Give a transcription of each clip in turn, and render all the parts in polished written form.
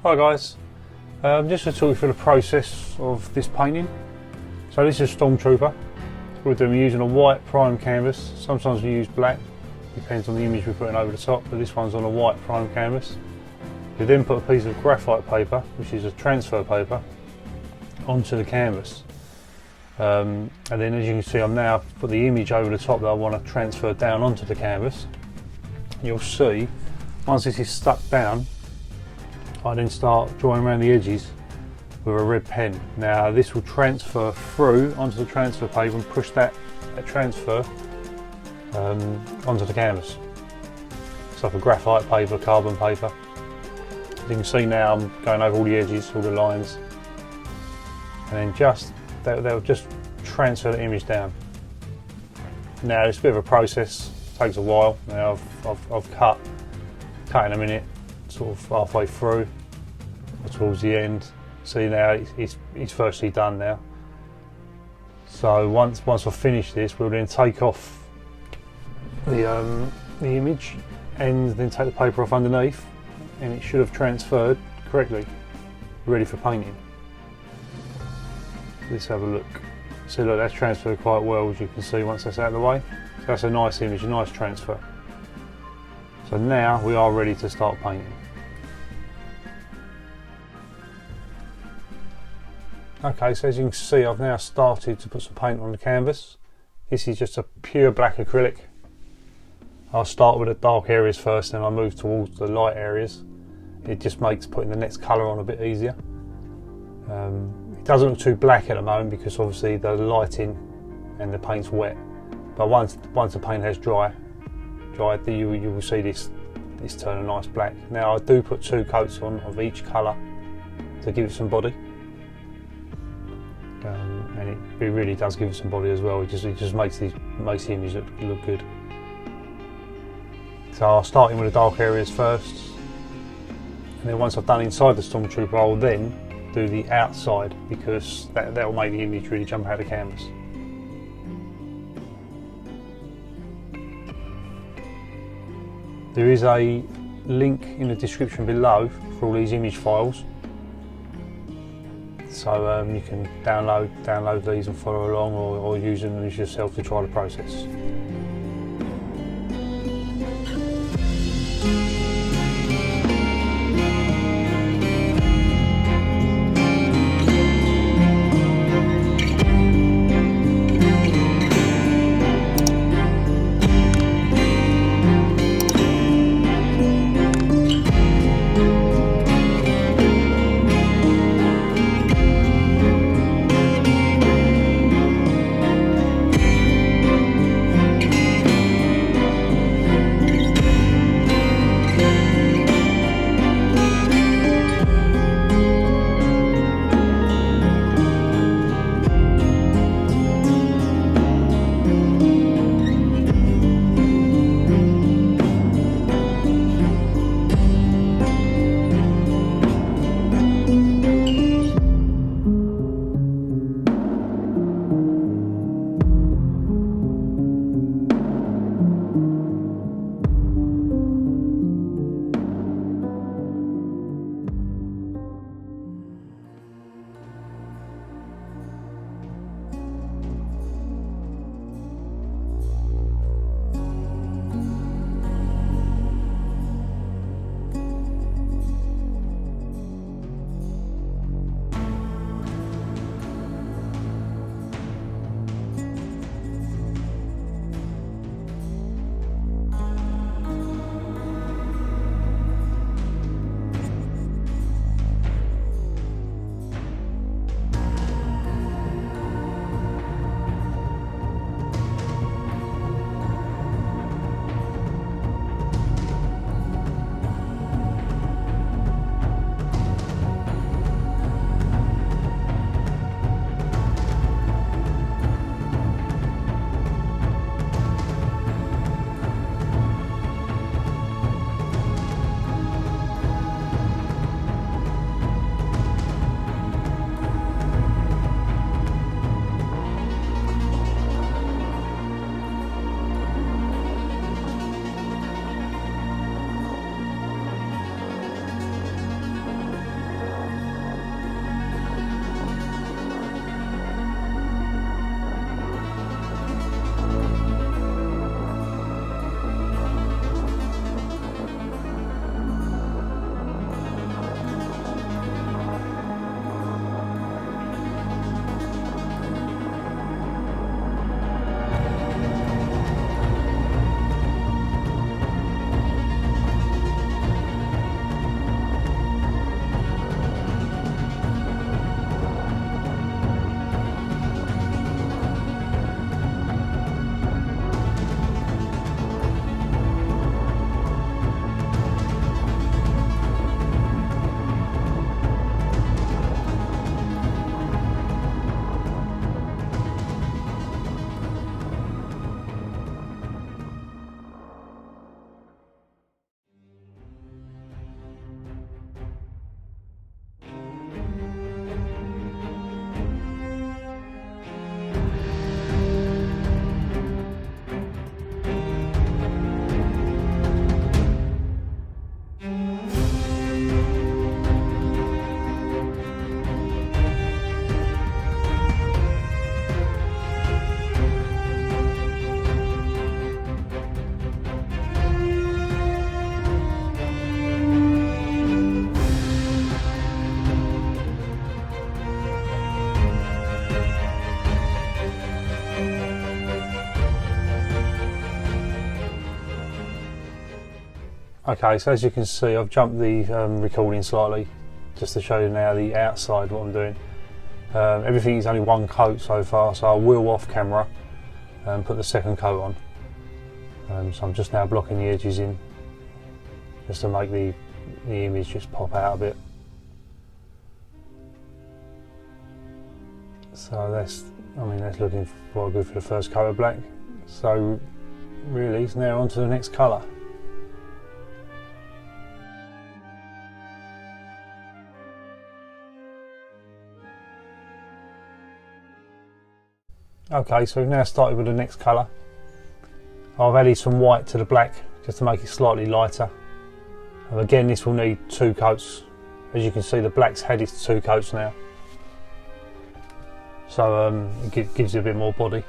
Hi guys, just to talk you through the process of this painting. So this is Stormtrooper. We're using a white prime canvas. Sometimes we use black, depends on the image we're putting over the top, but this one's on a white prime canvas. We then put a piece of graphite paper, which is a transfer paper, onto the canvas. And then as you can see, I'm now put the image over the top that I want to transfer down onto the canvas. You'll see, once this is stuck down, I then start drawing around the edges with a red pen. Now this will transfer through onto the transfer paper and push that transfer onto the canvas. So for graphite paper, carbon paper. As you can see now, I'm going over all the edges, all the lines, and then they'll just transfer the image down. Now it's a bit of a process, takes a while. Now I've cut in a minute, sort of halfway through or towards the end. See now it's virtually done now. So once I've finished this, we'll then take off the image and then take the paper off underneath, and it should have transferred correctly, ready for painting. Let's have a look. So look, that's transferred quite well, as you can see once that's out of the way. So that's a nice image, a nice transfer. So now we are ready to start painting. Okay, so as you can see, I've now started to put some paint on the canvas. This is just a pure black acrylic. I'll start with the dark areas first, then I'll move towards the light areas. It just makes putting the next colour on a bit easier. It doesn't look too black at the moment because obviously the lighting and the paint's wet. But once the paint has dried, you will see this turn a nice black. Now I do put 2 coats on of each colour to give it some body. And it really does give it some body as well. It just makes the image look good. So I'll start in with the dark areas first, and then once I've done inside the Stormtrooper, I'll then do the outside, because that will make the image really jump out of the canvas. There is a link in the description below for all these image files. So you can download these and follow along, or use them yourself to try the process. Okay, so as you can see, I've jumped the recording slightly just to show you now the outside what I'm doing. Everything is only one coat so far, so I will off camera and put the second coat on. So I'm just now blocking the edges in just to make the image just pop out a bit. So that's looking quite good for the first coat of black. So really it's now on to the next colour. Okay, so we've now started with the next colour. I've added some white to the black just to make it slightly lighter. And again, this will need 2 coats. As you can see, the black's had its 2 coats now. So it gives it a bit more body.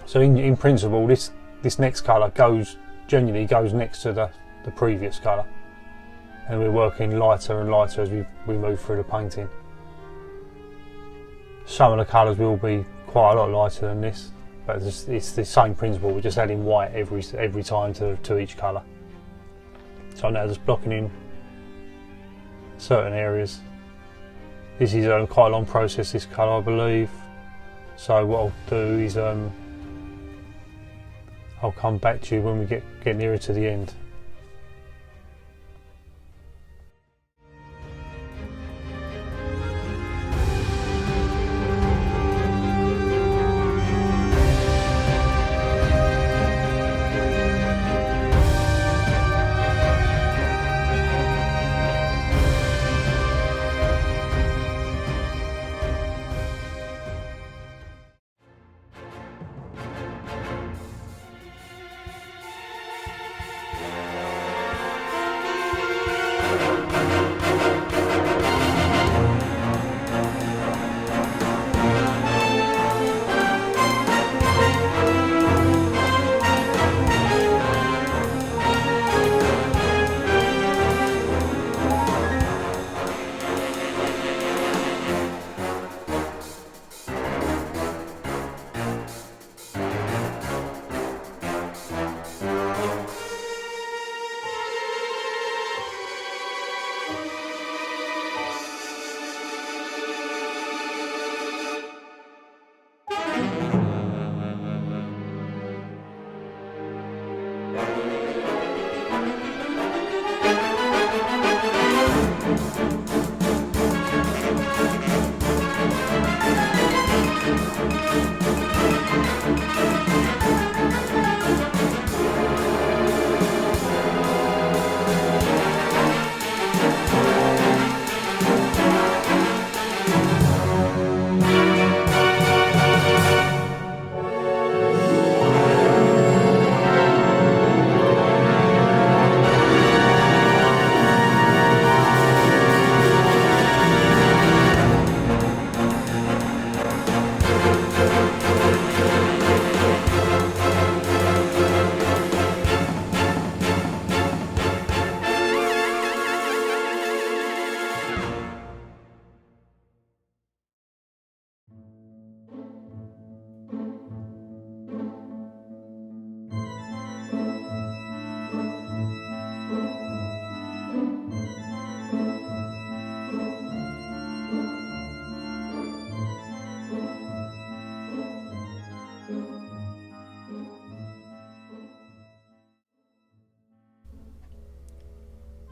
So in principle, this next colour genuinely goes next to the previous colour. And we're working lighter and lighter as we move through the painting. Some of the colours will be quite a lot lighter than this, but it's the same principle. We're just adding white every time to each colour. So now just blocking in certain areas. This is quite a long process, this colour, I believe. So what I'll do is I'll come back to you when we get nearer to the end.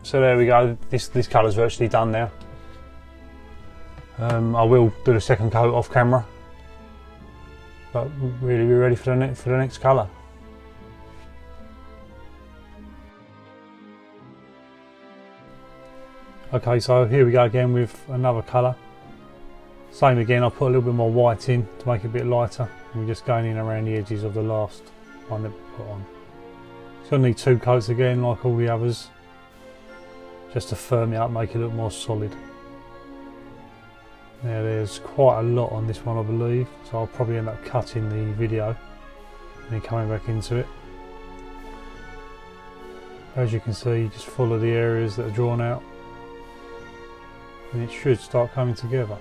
So there we go, this colour's virtually done now. I will do the second coat off camera, but really we're ready for the next colour. Okay, so here we go again with another colour. Same again, I'll put a little bit more white in to make it a bit lighter. We're just going in around the edges of the last one that we put on. It's going to need 2 coats again like all the others, just to firm it up, make it look more solid. Now there's quite a lot on this one I believe, so I'll probably end up cutting the video and then coming back into it. As you can see, just follow the areas that are drawn out and it should start coming together.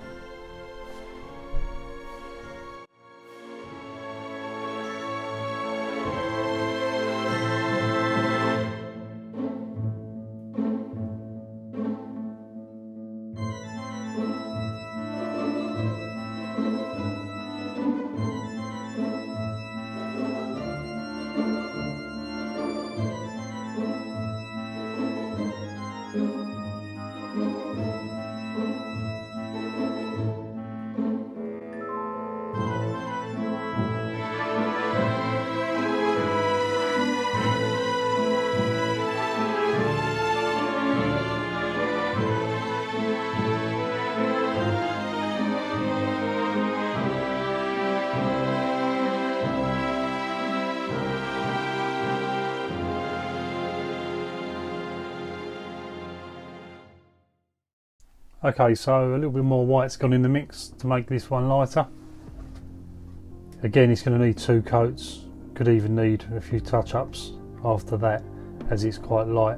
Okay, so a little bit more white's gone in the mix to make this one lighter. Again, it's going to need 2 coats, could even need a few touch-ups after that, as it's quite light.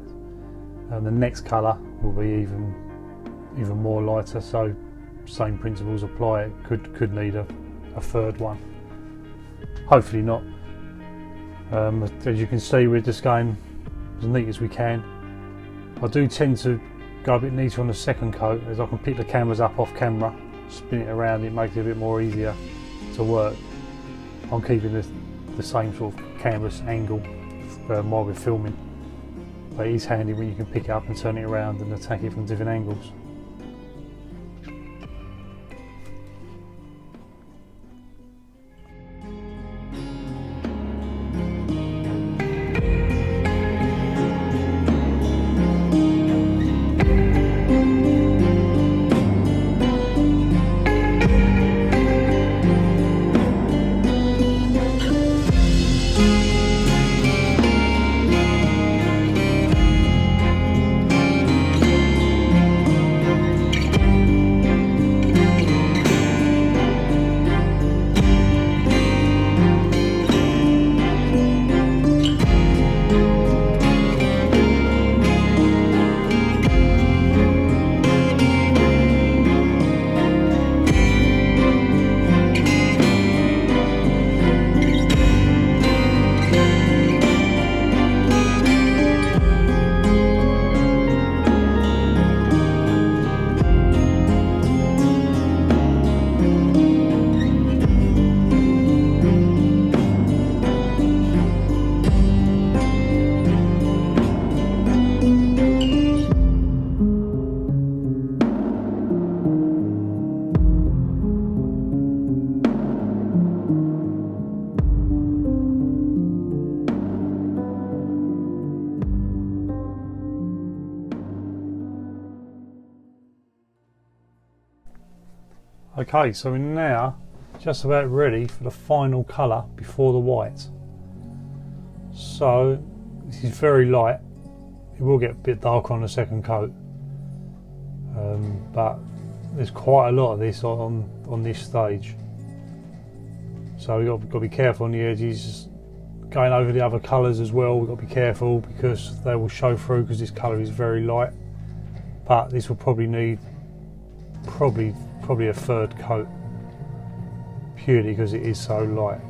And the next colour will be even more lighter, so same principles apply. It could need a 3rd one. Hopefully not. As you can see, we're just going as neat as we can. I do tend to go a bit neater on the 2nd coat, as I can pick the canvas up off camera, spin it around, it makes it a bit more easier to work. I'm keeping the same sort of canvas angle while we're filming, but it is handy when you can pick it up and turn it around and attack it from different angles. Okay, so we're now just about ready for the final colour before the white. So this is very light. It will get a bit darker on the 2nd coat, but there's quite a lot of this on this stage. So we've got to be careful on the edges. Going over the other colours as well, we've got to be careful because they will show through, because this colour is very light. But this will probably need probably a 3rd coat, purely because it is so light.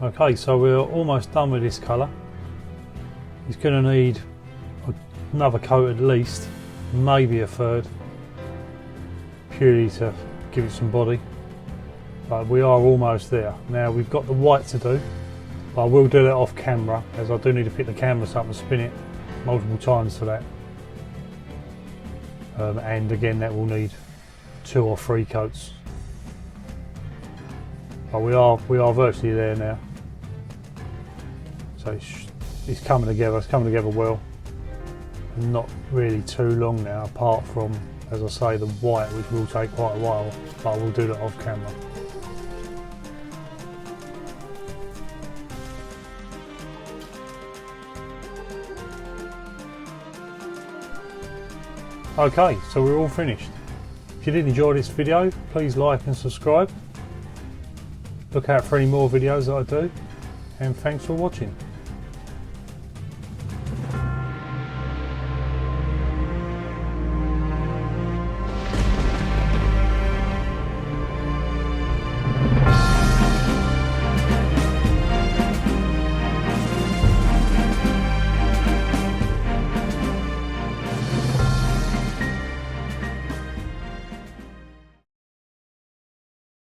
Okay, so we're almost done with this colour. It's going to need another coat at least, maybe a 3rd, purely to give it some body. But we are almost there. Now we've got the white to do, but I will do that off camera, as I do need to pick the canvas up and spin it multiple times for that. And again, that will need 2 or 3 coats. But we are virtually there now. So it's coming together. It's coming together well. And not really too long now, apart from, as I say, the white, which will take quite a while. But we'll do that off camera. Okay, so we're all finished. If you did enjoy this video, please like and subscribe. Look out for any more videos that I do, and thanks for watching.